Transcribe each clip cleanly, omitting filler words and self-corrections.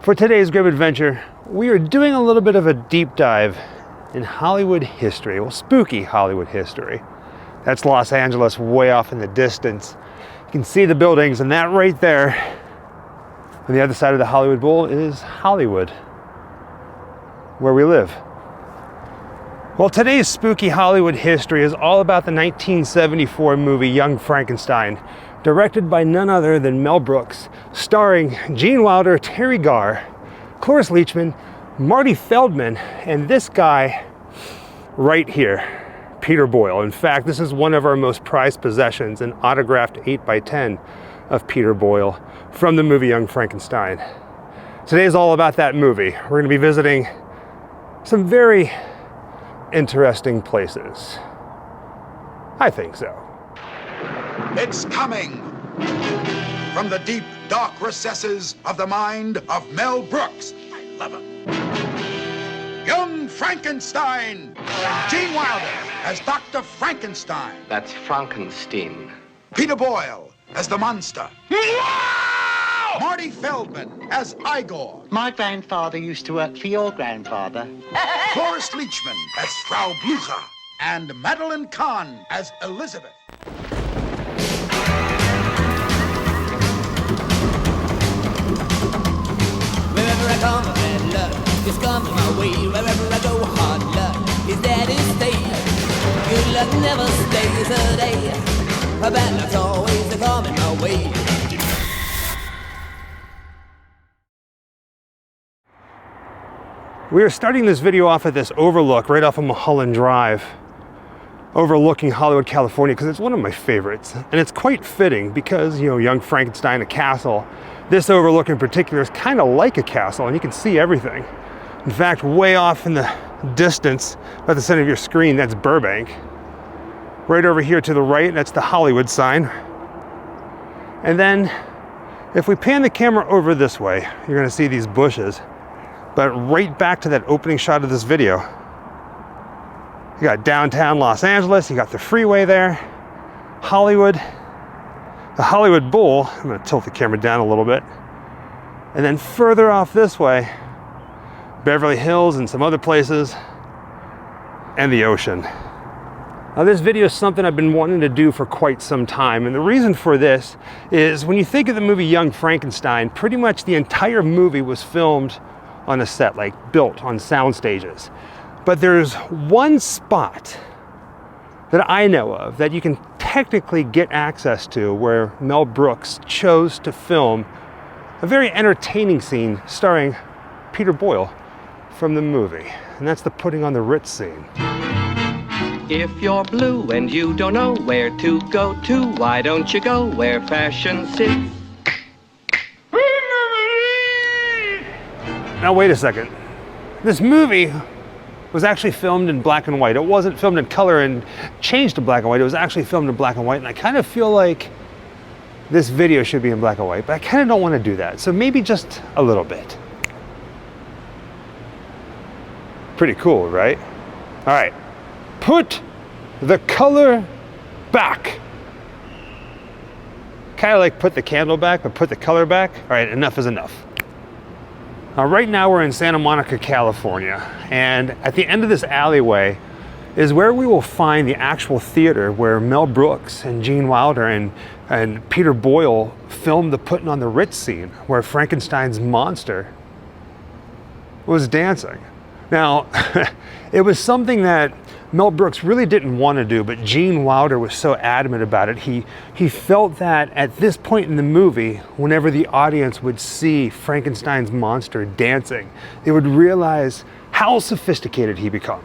For today's Grimm adventure, we are doing a little bit of a deep dive in Hollywood history. Well, spooky Hollywood history. That's Los Angeles way off in the distance. You can see the buildings, and that right there on the other side of the Hollywood Bowl is Hollywood, where we live. Well, today's spooky Hollywood history is all about the 1974 movie Young Frankenstein, directed by none other than Mel Brooks, starring Gene Wilder, Terry Garr, Cloris Leachman, Marty Feldman, and this guy right here, Peter Boyle. In fact, this is one of our most prized possessions, an autographed 8x10 of Peter Boyle from the movie Young Frankenstein. Today is all about that movie. We're going to be visiting some very interesting places. I think so. It's coming from the deep, dark recesses of the mind of Mel Brooks. I love him. Young Frankenstein. Gene Wilder as Dr. Frankenstein. That's Frankenstein. Peter Boyle as the monster. Marty Feldman as Igor. My grandfather used to work for your grandfather. Cloris Leachman as Frau Blucher. And Madeline Kahn as Elizabeth. Wherever I come, bad luck is coming my way. Wherever I go, hard luck is there to stay. Good luck never stays a day. Bad luck's always coming my way. We are starting this video off at this overlook right off of Mullen Drive, overlooking Hollywood, California, because it's one of my favorites. And it's quite fitting because, you know, Young Frankenstein, a castle. This overlook in particular is kind of like a castle, and you can see everything. In fact, way off in the distance, at the center of your screen, that's Burbank. Right over here to the right, that's the Hollywood sign. And then, if we pan the camera over this way, you're gonna see these bushes. But right back to that opening shot of this video, you got downtown Los Angeles, you got the freeway there, Hollywood, the Hollywood Bowl. I'm gonna tilt the camera down a little bit. And then further off this way, Beverly Hills and some other places, and the ocean. Now this video is something I've been wanting to do for quite some time, and the reason for this is when you think of the movie Young Frankenstein, pretty much the entire movie was filmed on a set, like built on sound stages. But there's one spot that I know of that you can technically get access to where Mel Brooks chose to film a very entertaining scene starring Peter Boyle from the movie. And that's the putting on the Ritz scene. If you're blue and you don't know where to go to, why don't you go where fashion sits? Now wait a second. This movie was actually filmed in black and white. It wasn't filmed in color and changed to black and white. It was actually filmed in black and white, and I kind of feel like this video should be in black and white, but I kind of don't want to do that. So maybe just a little bit. Pretty cool, right? All right, put the color back. Kind of like put the candle back, but put the color back. All right, enough is enough. Right now we're in Santa Monica, California, and at the end of this alleyway is where we will find the actual theater where Mel Brooks and Gene Wilder and Peter Boyle filmed the putting on the Ritz scene, where Frankenstein's monster was dancing. Now, it was something that Mel Brooks really didn't want to do, but Gene Wilder was so adamant about it. He felt that at this point in the movie, whenever the audience would see Frankenstein's monster dancing, they would realize how sophisticated he become.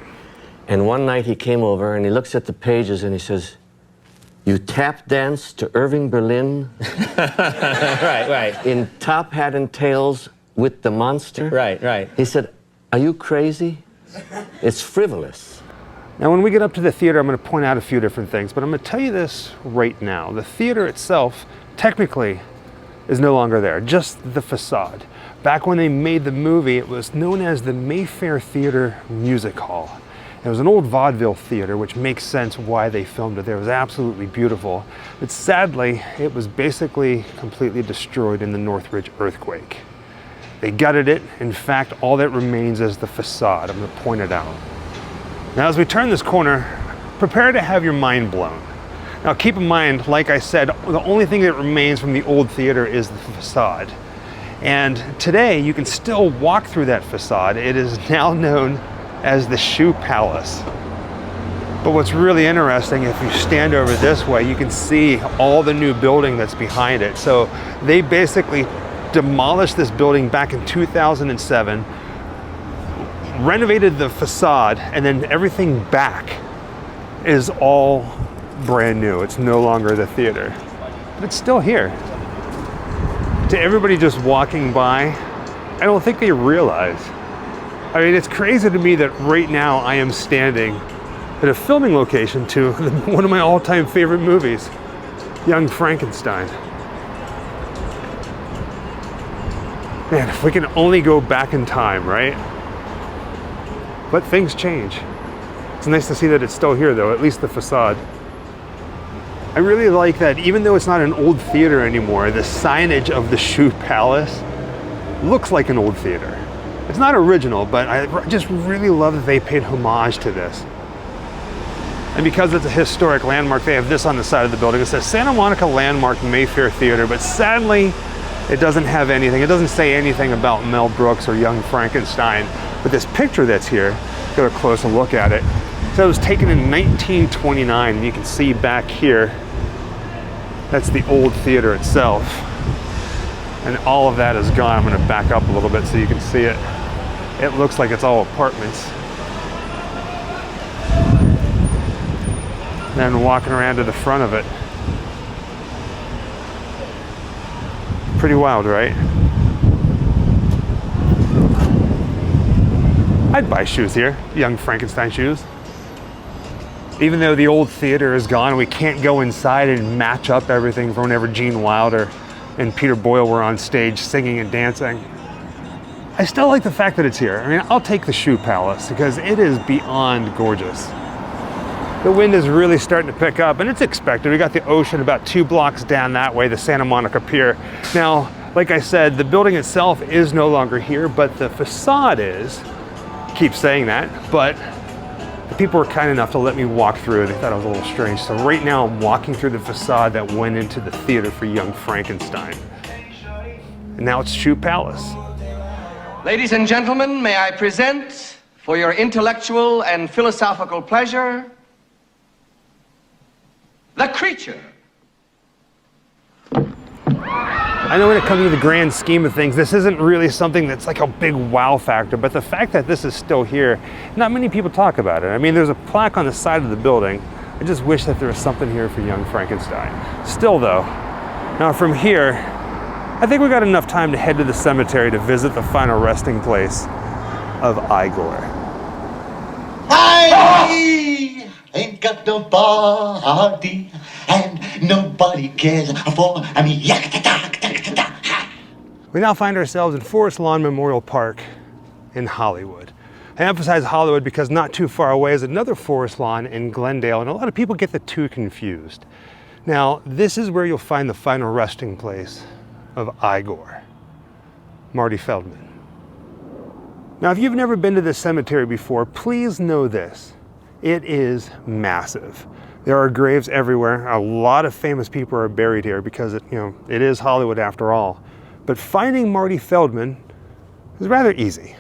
And one night he came over and he looks at the pages and he says, "You tap dance to Irving Berlin." Right. In Top Hat and Tails with the monster. Right. He said, "Are you crazy? It's frivolous." Now, when we get up to the theater, I'm going to point out a few different things, but I'm going to tell you this right now. The theater itself, technically, is no longer there, just the facade. Back when they made the movie, it was known as the Mayfair Theater Music Hall. It was an old vaudeville theater, which makes sense why they filmed it there. It was absolutely beautiful. But sadly, it was basically completely destroyed in the Northridge earthquake. They gutted it. In fact, all that remains is the facade. I'm going to point it out. Now, as we turn this corner, prepare to have your mind blown. Now, keep in mind, like I said, the only thing that remains from the old theater is the facade. And today, you can still walk through that facade. It is now known as the Shu Palace. But what's really interesting, if you stand over this way, you can see all the new building that's behind it. So they basically demolished this building back in 2007, renovated the facade, and then everything back is all brand new. It's no longer the theater, but it's still here. To everybody just walking by, I don't think they realize. I mean, it's crazy to me that right now I am standing at a filming location to one of my all-time favorite movies, Young Frankenstein. Man, if we can only go back in time, right? But things change. It's nice to see that it's still here though, at least the facade. I really like that even though it's not an old theater anymore, the signage of the Shu Palace looks like an old theater. It's not original, but I just really love that they paid homage to this. And because it's a historic landmark, they have this on the side of the building. It says Santa Monica Landmark Mayfair Theater, but sadly, it doesn't have anything. It doesn't say anything about Mel Brooks or Young Frankenstein. But this picture that's here, get a closer look at it. So it was taken in 1929, and you can see back here, that's the old theater itself. And all of that is gone. I'm gonna back up a little bit so you can see it. It looks like it's all apartments. Then walking around to the front of it. Pretty wild, right? I'd buy shoes here, Young Frankenstein shoes. Even though the old theater is gone, we can't go inside and match up everything from whenever Gene Wilder and Peter Boyle were on stage singing and dancing. I still like the fact that it's here. I mean, I'll take the Shu Palace because it is beyond gorgeous. The wind is really starting to pick up, and it's expected. We got the ocean about 2 blocks down that way, the Santa Monica Pier. Now, like I said, the building itself is no longer here, but the facade is. Keep saying that, but the people were kind enough to let me walk through. They thought it was a little strange. So right now I'm walking through the facade that went into the theater for Young Frankenstein. And now it's Shu Palace. Ladies and gentlemen, may I present, for your intellectual and philosophical pleasure, the creature. I know when it comes to the grand scheme of things, this isn't really something that's like a big wow factor, but the fact that this is still here, not many people talk about it. I mean, there's a plaque on the side of the building. I just wish that there was something here for Young Frankenstein. Still though, now from here, I think we got enough time to head to the cemetery to visit the final resting place of Igor. I ain't got no body, and nobody cares for me. We now find ourselves in Forest Lawn Memorial Park in Hollywood. I emphasize Hollywood because not too far away is another forest lawn in Glendale, and a lot of people get the two confused. Now, this is where you'll find the final resting place of Igor, Marty Feldman. Now, if you've never been to this cemetery before, please know this. It is massive. There are graves everywhere. A lot of famous people are buried here because it is Hollywood after all. But finding Marty Feldman is rather easy.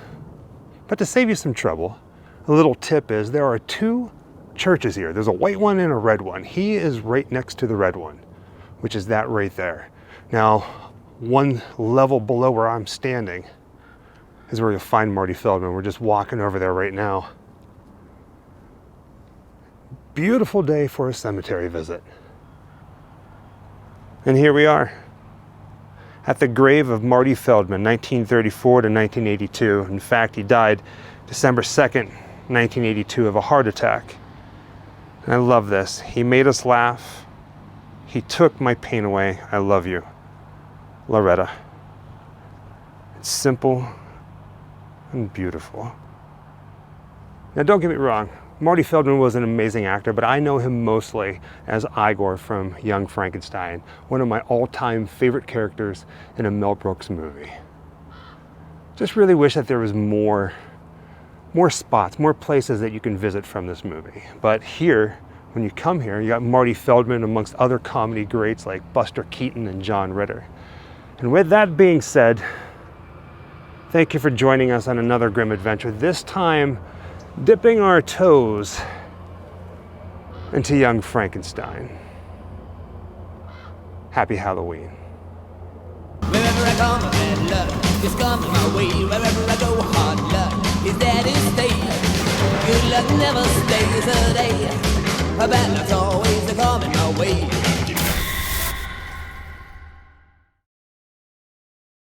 But to save you some trouble, a little tip is there are 2 churches here. There's a white one and a red one. He is right next to the red one, which is that right there. Now, one level below where I'm standing is where you'll find Marty Feldman. We're just walking over there right now. Beautiful day for a cemetery visit. And here we are at the grave of Marty Feldman, 1934 to 1982. In fact, he died December 2nd, 1982 of a heart attack. And I love this. He made us laugh. He took my pain away. I love you, Loretta. It's simple and beautiful. Now, don't get me wrong. Marty Feldman was an amazing actor, but I know him mostly as Igor from Young Frankenstein, one of my all-time favorite characters in a Mel Brooks movie. Just really wish that there was more spots, more places that you can visit from this movie. But here, when you come here, you got Marty Feldman amongst other comedy greats like Buster Keaton and John Ritter. And with that being said, thank you for joining us on another Grimm adventure, this time dipping our toes into Young Frankenstein. Happy Halloween. Wherever I come, bad luck is coming my way. Wherever I go, hard luck is there to stay. Good luck never stays a day. A bad luck's always a call.